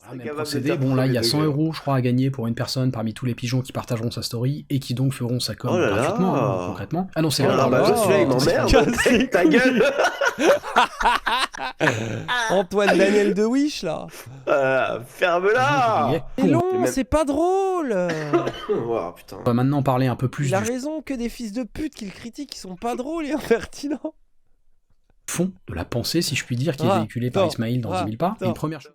Voilà, même capable de procédé. faire Bon, là, il y a premier 100 degré. euros, je crois, à gagner pour une personne parmi tous les pigeons qui partageront sa story et qui donc feront sa com Oh là gratuitement, hein, là. concrètement. Ah non, c'est Oh alors, bah celui-là il m'emmerde. Casse les Ta couilles. gueule. Antoine Daniel de Wish là. Ferme-la. C'est long, Et même- c'est pas drôle. Oh putain. On va maintenant parler un peu plus Il a du raison que des fils de pute qui le critiquent, qui sont pas drôles et impertinents. fond de la pensée, si je puis dire, qui est véhiculée par Ismail dans 10 000 pas. Et une première chose.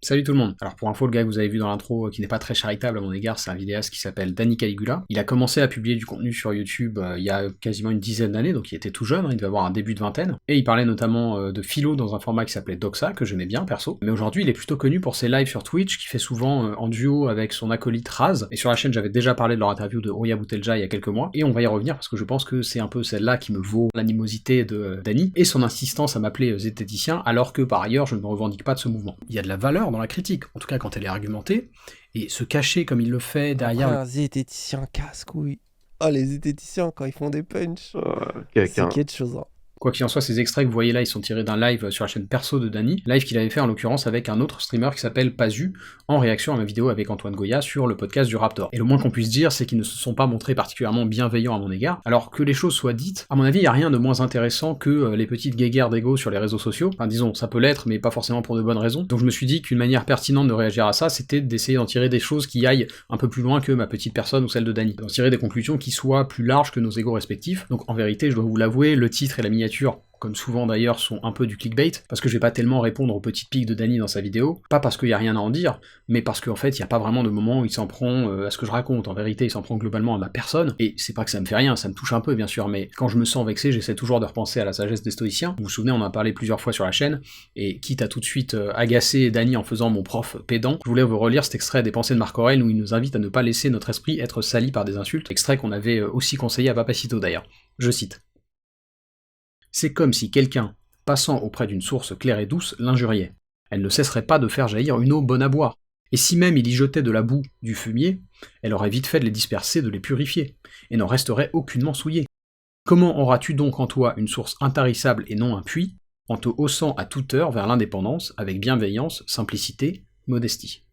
Salut tout le monde. Alors pour info, le gars que vous avez vu dans l'intro, qui n'est pas très charitable à mon égard, c'est un vidéaste qui s'appelle Danny Caligula. Il a commencé à publier du contenu sur YouTube il y a quasiment une dizaine d'années, donc il était tout jeune, hein, il devait avoir un début de vingtaine. Et il parlait notamment de philo dans un format qui s'appelait Doxa, que j'aimais bien perso. Mais aujourd'hui, il est plutôt connu pour ses lives sur Twitch, qu'il fait souvent en duo avec son acolyte Raz. Et sur la chaîne, j'avais déjà parlé de leur interview de Ouria Boutelja il y a quelques mois. Et on va y revenir parce que je pense que c'est un peu celle-là qui me vaut l'animosité de Danny et son insistance à m'appeler zététicien, alors que par ailleurs, je ne me revendique pas de ce mouvement. Il y a de la valeur dans la critique, en tout cas quand elle est argumentée, et se cacher comme il le fait derrière... Un zététicien casse-couille. Oh, les zététiciens, quand ils font des punchs, Quelqu'un. c'est quelque chose. Hein. Quoi qu'il en soit, ces extraits que vous voyez là, ils sont tirés d'un live sur la chaîne perso de Danny, live qu'il avait fait en l'occurrence avec un autre streamer qui s'appelle Pazu, en réaction à ma vidéo avec Antoine Goya sur le podcast du Raptor. Et le moins qu'on puisse dire, c'est qu'ils ne se sont pas montrés particulièrement bienveillants à mon égard, alors que les choses soient dites, à mon avis, il n'y a rien de moins intéressant que les petites guéguerres d'ego sur les réseaux sociaux, enfin disons, ça peut l'être, mais pas forcément pour de bonnes raisons, donc je me suis dit qu'une manière pertinente de réagir à ça, c'était d'essayer d'en tirer des choses qui aillent un peu plus loin que ma petite personne ou celle de Danny, d'en tirer des conclusions qui soient plus larges que nos égos respectifs, donc en vérité, je dois vous l'avouer, le titre et la miniature comme souvent d'ailleurs, sont un peu du clickbait, parce que je vais pas tellement répondre aux petites piques de Danny dans sa vidéo, pas parce qu'il y a rien à en dire, mais parce qu'en fait, il y a pas vraiment de moment où il s'en prend à ce que je raconte, en vérité, il s'en prend globalement à ma personne, et c'est pas que ça me fait rien, ça me touche un peu bien sûr, mais quand je me sens vexé, j'essaie toujours de repenser à la sagesse des stoïciens, vous vous souvenez, on en a parlé plusieurs fois sur la chaîne, et quitte à tout de suite agacer Danny en faisant mon prof pédant, je voulais vous relire cet extrait des Pensées de Marc Aurèle où il nous invite à ne pas laisser notre esprit être sali par des insultes, extrait qu'on avait aussi conseillé à Papacito d'ailleurs. Je cite. C'est comme si quelqu'un, passant auprès d'une source claire et douce, l'injuriait. Elle ne cesserait pas de faire jaillir une eau bonne à boire, et si même il y jetait de la boue, du fumier, elle aurait vite fait de les disperser, de les purifier, et n'en resterait aucunement souillée. Comment auras-tu donc en toi une source intarissable et non un puits, en te haussant à toute heure vers l'indépendance, avec bienveillance, simplicité, modestie ?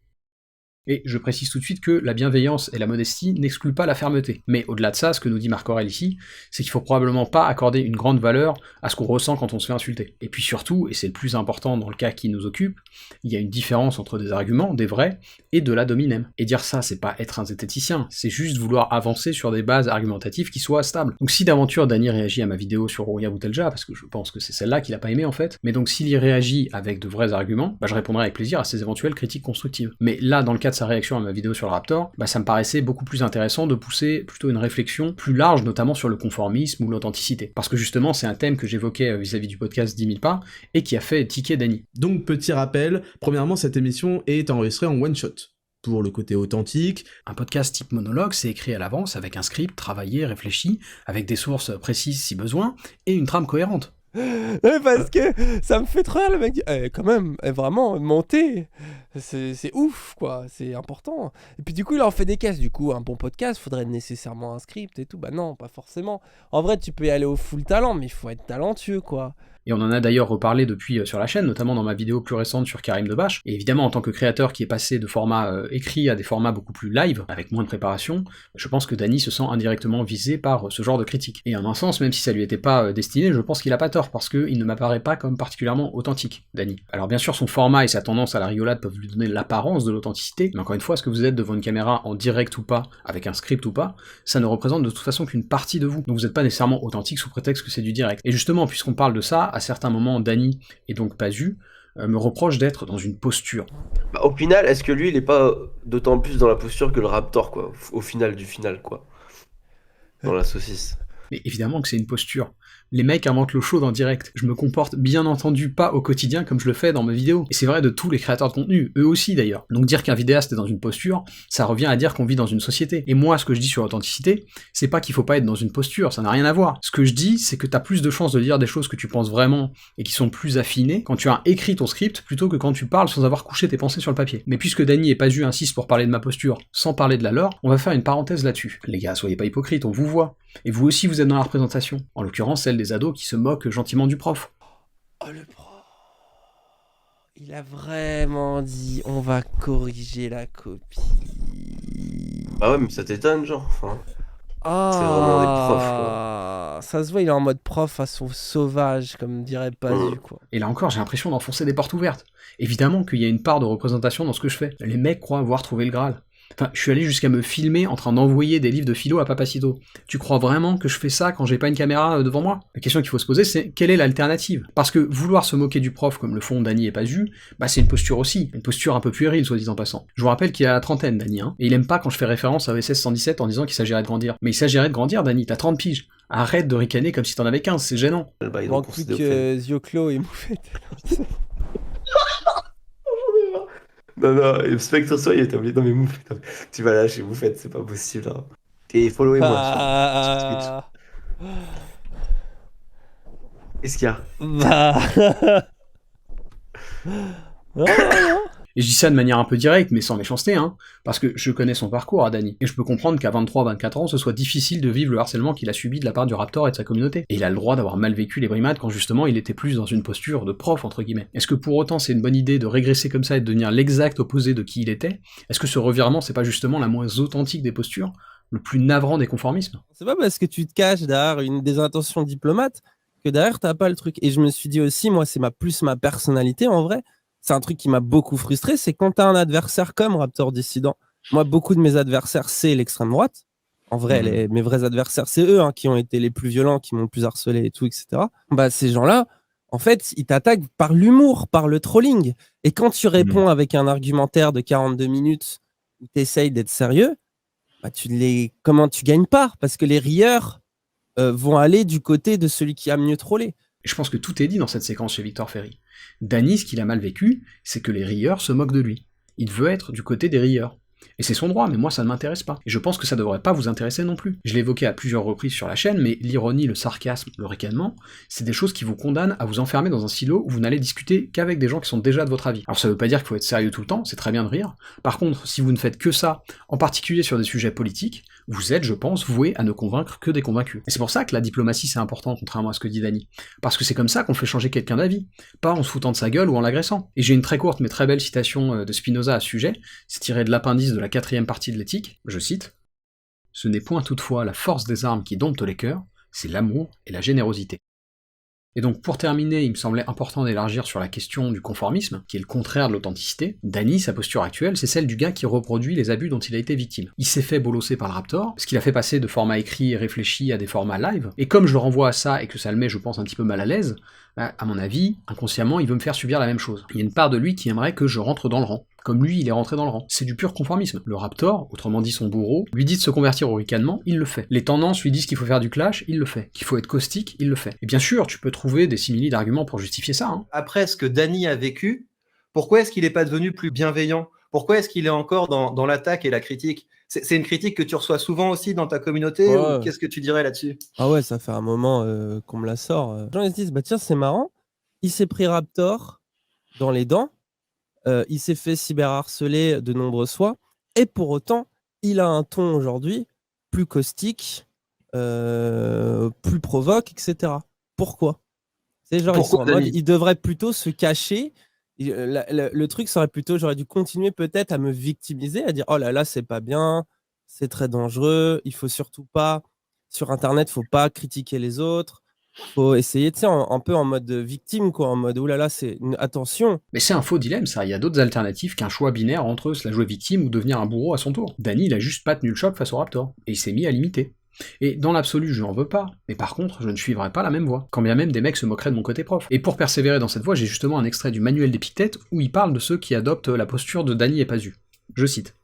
Et je précise tout de suite que la bienveillance et la modestie n'excluent pas la fermeté. Mais au-delà de ça, ce que nous dit Marc Aurèle ici, c'est qu'il faut probablement pas accorder une grande valeur à ce qu'on ressent quand on se fait insulter. Et puis surtout, et c'est le plus important dans le cas qui nous occupe, il y a une différence entre des arguments, des vrais, et de la dominem. Et dire ça, c'est pas être un zététicien, c'est juste vouloir avancer sur des bases argumentatives qui soient stables. Donc si d'aventure Danny réagit à ma vidéo sur Ouria Boutelja, parce que je pense que c'est celle-là qu'il a pas aimé en fait, mais donc s'il y réagit avec de vrais arguments, bah je répondrai avec plaisir à ses éventuelles critiques constructives. Mais là, dans le cas de sa réaction à ma vidéo sur le Raptor, bah ça me paraissait beaucoup plus intéressant de pousser plutôt une réflexion plus large, notamment sur le conformisme ou l'authenticité. Parce que justement, c'est un thème que j'évoquais vis-à-vis du podcast 10 000 pas, et qui a fait tiquer Danny. Donc, petit rappel, premièrement, cette émission est enregistrée en one-shot. Pour le côté authentique. Un podcast type monologue, c'est écrit à l'avance, avec un script, travaillé, réfléchi, avec des sources précises si besoin, et une trame cohérente. Ouais, parce que ça me fait trop rire, le mec dit quand même, vraiment, monter, c'est ouf, quoi, c'est important. Et puis du coup, il en fait des caisses. Du coup, un bon podcast, faudrait nécessairement un script et tout. Bah non, pas forcément. En vrai, tu peux y aller au full talent, mais il faut être talentueux, quoi. Et on en a d'ailleurs reparlé depuis sur la chaîne, notamment dans ma vidéo plus récente sur Karim Debache, et évidemment en tant que créateur qui est passé de formats écrits à des formats beaucoup plus live, avec moins de préparation, je pense que Danny se sent indirectement visé par ce genre de critique. Et en un sens, même si ça lui était pas destiné, je pense qu'il a pas tort, parce qu'il ne m'apparaît pas comme particulièrement authentique, Danny. Alors bien sûr, son format et sa tendance à la rigolade peuvent lui donner l'apparence de l'authenticité, mais encore une fois, est-ce que vous êtes devant une caméra en direct ou pas, avec un script ou pas, ça ne représente de toute façon qu'une partie de vous, donc vous n'êtes pas nécessairement authentique sous prétexte que c'est du direct. Et justement, puisqu'on parle de ça, à certains moments, Danny, et donc Pazu, me reproche d'être dans une posture. Bah, au final, est-ce que lui, il est pas d'autant plus dans la posture que le Raptor, quoi, au final du final, quoi. Dans la saucisse. Mais évidemment que c'est une posture. Les mecs inventent l'eau chaude en direct. Je me comporte bien entendu pas au quotidien comme je le fais dans mes vidéos. Et c'est vrai de tous les créateurs de contenu, eux aussi d'ailleurs. Donc dire qu'un vidéaste est dans une posture, ça revient à dire qu'on vit dans une société. Et moi, ce que je dis sur l'authenticité, c'est pas qu'il faut pas être dans une posture, ça n'a rien à voir. Ce que je dis, c'est que t'as plus de chances de dire des choses que tu penses vraiment et qui sont plus affinées quand tu as écrit ton script plutôt que quand tu parles sans avoir couché tes pensées sur le papier. Mais puisque Dany et Pazu insistent pour parler de ma posture sans parler de la leur, on va faire une parenthèse là-dessus. Les gars, soyez pas hypocrites, on vous voit. Et vous aussi vous êtes dans la représentation. En l'occurrence, celle des ados qui se moquent gentiment du prof. Oh, le prof. Il a vraiment dit on va corriger la copie. Ah ouais, mais ça t'étonne, genre. Enfin, Ah, c'est vraiment des profs, quoi. Ça se voit, il est en mode prof façon sauvage, comme dirait Pazu, quoi. Et là encore, j'ai l'impression d'enfoncer des portes ouvertes. Évidemment qu'il y a une part de représentation dans ce que je fais. Les mecs croient avoir trouvé le Graal. Enfin, je suis allé jusqu'à me filmer en train d'envoyer des livres de philo à Papacito. Tu crois vraiment que je fais ça quand j'ai pas une caméra devant moi? La question qu'il faut se poser, c'est quelle est l'alternative? Parce que vouloir se moquer du prof comme le font Dany et Pazu, bah c'est une posture aussi, une posture un peu puérile, soit dit en passant. Je vous rappelle qu'il a la trentaine, Dany, hein, et il aime pas quand je fais référence à OSS 117 en disant qu'il s'agirait de grandir. Mais il s'agirait de grandir, Dany, t'as 30 piges. Arrête de ricaner comme si t'en avais 15, c'est gênant. Bah, ils Il ont manque plus que Zioclo et Moufette. Non, et Spectre Soy, il était oublié. Non, mais Moufette, tu vas lâcher Moufette, c'est pas possible. Hein. Et followez-moi sur Twitch. Ah, Qu'est-ce qu'il y a? bah. Non, non. Et je dis ça de manière un peu directe, mais sans méchanceté, hein, parce que je connais son parcours à Dany, et je peux comprendre qu'à 23-24 ans, ce soit difficile de vivre le harcèlement qu'il a subi de la part du Raptor et de sa communauté. Et il a le droit d'avoir mal vécu les brimades quand justement il était plus dans une posture de prof, entre guillemets. Est-ce que pour autant c'est une bonne idée de régresser comme ça et de devenir l'exact opposé de qui il était? Est-ce que ce revirement, c'est pas justement la moins authentique des postures, le plus navrant des conformismes? C'est pas parce que tu te caches derrière une des intentions diplomate que derrière t'as pas le truc. Et je me suis dit aussi, moi, c'est plus ma personnalité en vrai. C'est un truc qui m'a beaucoup frustré, c'est quand t'as un adversaire comme Raptor Dissident. Moi, beaucoup de mes adversaires, c'est l'extrême droite. En vrai, mes vrais adversaires, c'est eux qui ont été les plus violents, qui m'ont le plus harcelé et tout, etc. Bah, ces gens-là, en fait, ils t'attaquent par l'humour, par le trolling. Et quand tu réponds avec un argumentaire de 42 minutes où t'essayes d'être sérieux, bah, comment tu gagnes pas? Parce que les rieurs vont aller du côté de celui qui a mieux trollé. Et je pense que tout est dit dans cette séquence chez Victor Ferry. Dany, ce qu'il a mal vécu, c'est que les rieurs se moquent de lui. Il veut être du côté des rieurs. Et c'est son droit, mais moi ça ne m'intéresse pas. Et je pense que ça devrait pas vous intéresser non plus. Je l'ai évoqué à plusieurs reprises sur la chaîne, mais l'ironie, le sarcasme, le ricanement, c'est des choses qui vous condamnent à vous enfermer dans un silo où vous n'allez discuter qu'avec des gens qui sont déjà de votre avis. Alors ça veut pas dire qu'il faut être sérieux tout le temps, c'est très bien de rire. Par contre, si vous ne faites que ça, en particulier sur des sujets politiques, vous êtes, je pense, voué à ne convaincre que des convaincus. Et c'est pour ça que la diplomatie c'est important, contrairement à ce que dit Dany. Parce que c'est comme ça qu'on fait changer quelqu'un d'avis, pas en se foutant de sa gueule ou en l'agressant. Et j'ai une très courte mais très belle citation de Spinoza à ce sujet, c'est tiré de l'appendice de la 4e partie de l'éthique, je cite: « Ce n'est point toutefois la force des armes qui dompte les cœurs, c'est l'amour et la générosité. » Et donc pour terminer, il me semblait important d'élargir sur la question du conformisme, qui est le contraire de l'authenticité. Dany, sa posture actuelle, c'est celle du gars qui reproduit les abus dont il a été victime. Il s'est fait bolosser par le Raptor, ce qu'il a fait passer de formats écrits et réfléchis à des formats live, et comme je le renvoie à ça et que ça le met, je pense, un petit peu mal à l'aise, bah, à mon avis, inconsciemment, il veut me faire subir la même chose. Il y a une part de lui qui aimerait que je rentre dans le rang, comme lui il est rentré dans le rang. C'est du pur conformisme. Le Raptor, autrement dit son bourreau, lui dit de se convertir au ricanement, il le fait. Les tendances lui disent qu'il faut faire du clash, il le fait. Qu'il faut être caustique, il le fait. Et bien sûr, tu peux trouver des simili d'arguments pour justifier ça, hein. Après ce que Dany a vécu, pourquoi est-ce qu'il n'est pas devenu plus bienveillant? Pourquoi est-ce qu'il est encore dans l'attaque et la critique? C'est une critique que tu reçois souvent aussi dans ta communauté, Ouais. ou qu'est-ce que tu dirais là-dessus? Ah ouais, ça fait un moment qu'on me la sort. Les gens ils se disent, bah tiens, c'est marrant, il s'est pris Raptor dans les dents, il s'est fait cyberharceler de nombreuses fois, et pour autant, il a un ton aujourd'hui plus caustique, plus provoque, etc. Pourquoi? C'est genre, ils sont en mode, il devrait plutôt se cacher. Le truc serait plutôt, j'aurais dû continuer peut-être à me victimiser, à dire oh là là, c'est pas bien, c'est très dangereux, il faut surtout pas, sur internet, faut pas critiquer les autres, faut essayer, tu sais, un peu en mode victime, quoi, en mode oh là là, attention. Mais c'est un faux dilemme, ça. Il y a d'autres alternatives qu'un choix binaire entre se la jouer victime ou devenir un bourreau à son tour. Dany, il a juste pas tenu le choc face au Raptor, et il s'est mis à l'imiter. Et dans l'absolu, je n'en veux pas, mais par contre, je ne suivrai pas la même voie, quand bien même des mecs se moqueraient de mon côté prof. Et pour persévérer dans cette voie, j'ai justement un extrait du manuel d'Épictète où il parle de ceux qui adoptent la posture de Dany et Pazu. Je cite: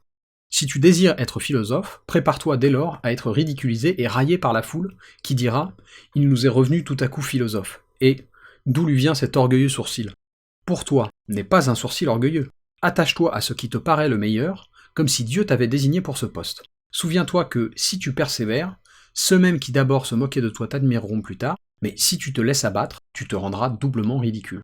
Si tu désires être philosophe, prépare-toi dès lors à être ridiculisé et raillé par la foule, qui dira « Il nous est revenu tout à coup philosophe », et « D'où lui vient cet orgueilleux sourcil ?» Pour toi, n'est pas un sourcil orgueilleux. Attache-toi à ce qui te paraît le meilleur, comme si Dieu t'avait désigné pour ce poste. Souviens-toi que, si tu persévères, ceux mêmes qui d'abord se moquaient de toi t'admireront plus tard, mais si tu te laisses abattre, tu te rendras doublement ridicule.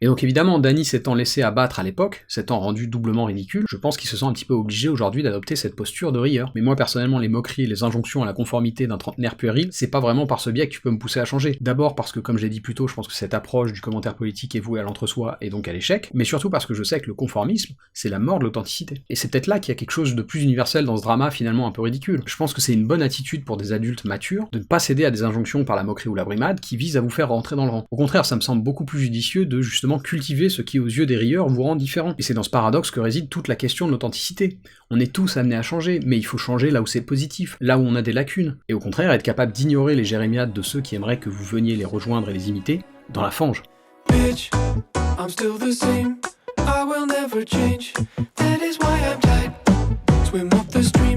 Et donc évidemment, Danny s'étant laissé abattre à l'époque, s'étant rendu doublement ridicule, je pense qu'il se sent un petit peu obligé aujourd'hui d'adopter cette posture de rieur. Mais moi personnellement, les moqueries et les injonctions à la conformité d'un trentenaire puéril, c'est pas vraiment par ce biais que tu peux me pousser à changer. D'abord parce que, comme j'ai dit plus tôt, je pense que cette approche du commentaire politique est vouée à l'entre-soi et donc à l'échec, mais surtout parce que je sais que le conformisme, c'est la mort de l'authenticité. Et c'est peut-être là qu'il y a quelque chose de plus universel dans ce drama finalement un peu ridicule. Je pense que c'est une bonne attitude pour des adultes matures de ne pas céder à des injonctions par la moquerie ou la brimade qui visent à vous faire rentrer dans le rang. Au contraire, ça me semble beaucoup plus judicieux de justement cultiver ce qui aux yeux des rieurs vous rend différent. Et c'est dans ce paradoxe que réside toute la question de l'authenticité. On est tous amenés à changer, mais il faut changer là où c'est positif, là où on a des lacunes, et au contraire être capable d'ignorer les jérémiades de ceux qui aimeraient que vous veniez les rejoindre et les imiter, dans la fange. Bitch, I'm still the same, I will never change, that is why I'm tight, swim up the stream.